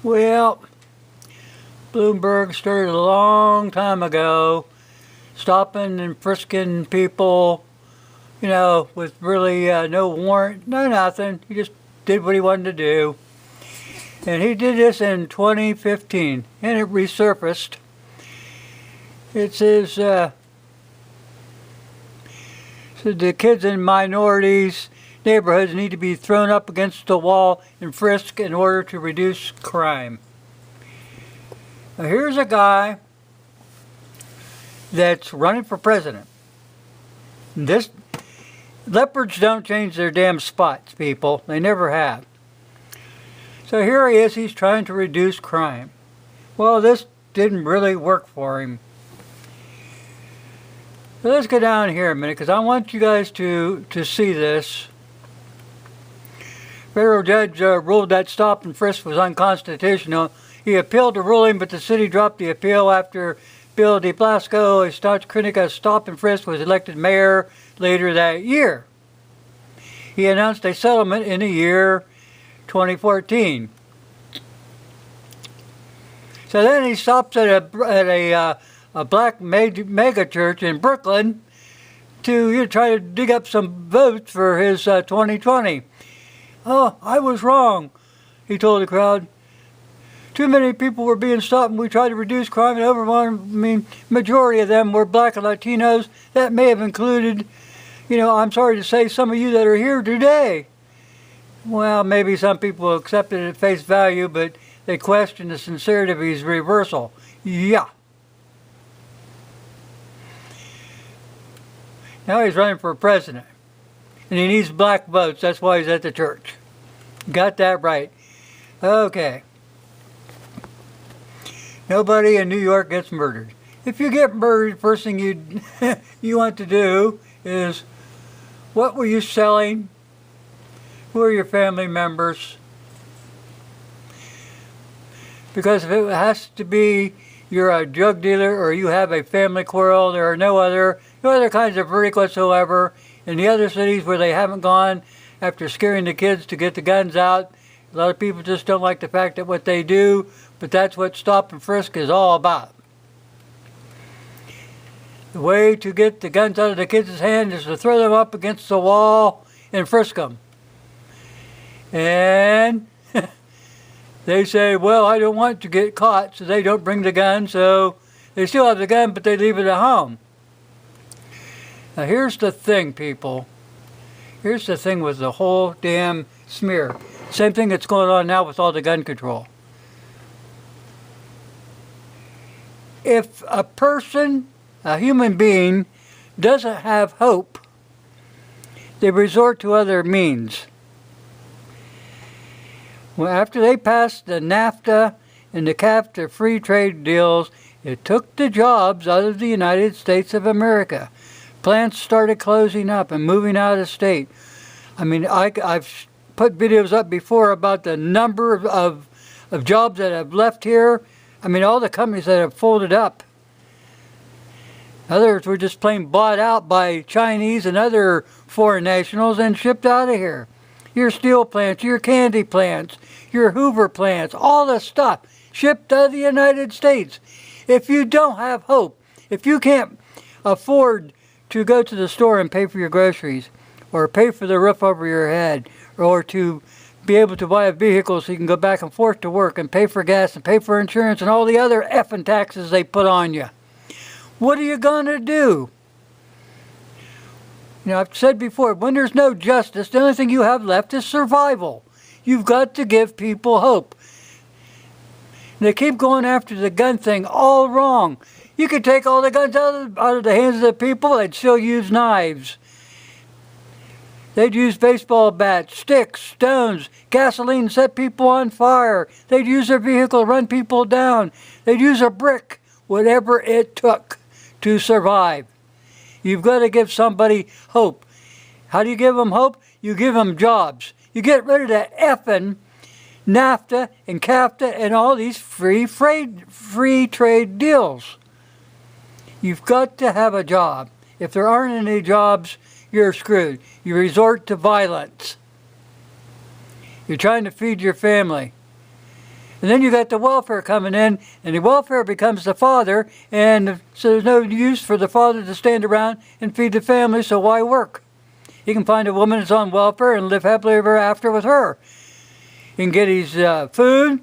Well, Bloomberg started a long time ago, stopping and frisking people, with really no warrant, no nothing. He just did what he wanted to do. And he did this in 2015, and it resurfaced. It says, so the kids in minorities neighborhoods need to be thrown up against the wall and frisked in order to reduce crime. Now here's a guy that's running for president. This leopards don't change their damn spots, people. They never have. So here he is, he's trying to reduce crime. Well, this didn't really work for him. So let's go down here a minute, because I want you guys to see this. Federal judge ruled that stop and frisk was unconstitutional. He appealed the ruling, but the city dropped the appeal after Bill de Blasio, a staunch critic of stop and frisk, was elected mayor later that year. He announced a settlement in the year 2014. So then he stops at a black mega church in Brooklyn to try to dig up some votes for his 2020. Oh, I was wrong, he told the crowd. Too many people were being stopped, and we tried to reduce crime, and overwhelming majority of them were black and Latinos. That may have included, I'm sorry to say, some of you that are here today. Well, maybe some people accepted it at face value, but they questioned the sincerity of his reversal. Yeah. Now he's running for president. And he needs black votes. That's why he's at the church. Got that right. Okay. Nobody in New York gets murdered. If you get murdered, first thing you want to do is, what were you selling? Who are your family members? Because if it has to be you're a drug dealer or you have a family quarrel, there are no other kinds of verdict whatsoever. In the other cities where they haven't gone after scaring the kids to get the guns out, a lot of people just don't like the fact that what they do, but that's what stop and frisk is all about. The way to get the guns out of the kids' hands is to throw them up against the wall and frisk them. And they say, well, I don't want to get caught, so they don't bring the gun, so they still have the gun, but they leave it at home. Now here's the thing, people. Here's the thing with the whole damn smear. Same thing that's going on now with all the gun control. If a person, a human being, doesn't have hope, they resort to other means. Well, after they passed the NAFTA and the CAFTA free trade deals, it took the jobs out of the United States of America. Plants started closing up and moving out of state. I mean, I've put videos up before about the number of jobs that have left here. I mean, all the companies that have folded up. Others were just plain bought out by Chinese and other foreign nationals and shipped out of here. Your steel plants, your candy plants, your Hoover plants, all this stuff shipped out of the United States. If you don't have hope, if you can't afford to go to the store and pay for your groceries, or pay for the roof over your head, or to be able to buy a vehicle so you can go back and forth to work and pay for gas and pay for insurance and all the other effing taxes they put on you, what are you going to do? I've said before, when there's no justice, the only thing you have left is survival. You've got to give people hope. They keep going after the gun thing all wrong. You could take all the guns out of the hands of the people, they'd still use knives. They'd use baseball bats, sticks, stones, gasoline, set people on fire. They'd use their vehicle to run people down. They'd use a brick, whatever it took to survive. You've got to give somebody hope. How do you give them hope? You give them jobs. You get rid of that effing NAFTA and CAFTA and all these free trade deals. You've got to have a job. If there aren't any jobs, you're screwed. You resort to violence. You're trying to feed your family. And then you got the welfare coming in, and the welfare becomes the father, and so there's no use for the father to stand around and feed the family, so why work? He can find a woman that's on welfare and live happily ever after with her. He can get his food,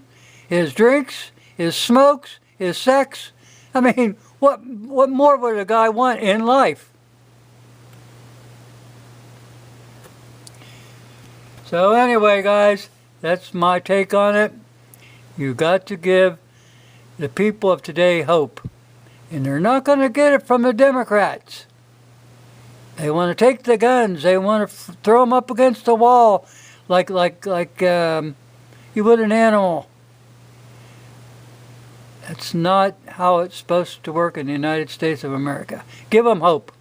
his drinks, his smokes, his sex. I mean, what more would a guy want in life? So anyway, guys, that's my take on it. You got to give the people of today hope. And they're not going to get it from the Democrats. They want to take the guns. They want to throw them up against the wall like you would an animal. That's not how it's supposed to work in the United States of America. Give them hope.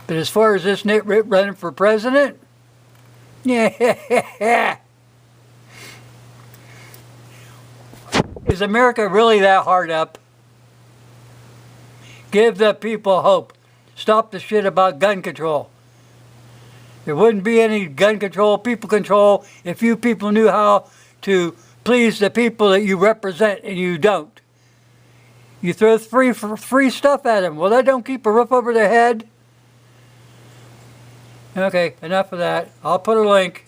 But as far as this nitwit running for president, yeah. Is America really that hard up? Give the people hope. Stop the shit about gun control. There wouldn't be any gun control, people control, if you people knew how to please the people that you represent, and you don't. You throw free stuff at them. Well, that don't keep a roof over their head. Okay, enough of that. I'll put a link.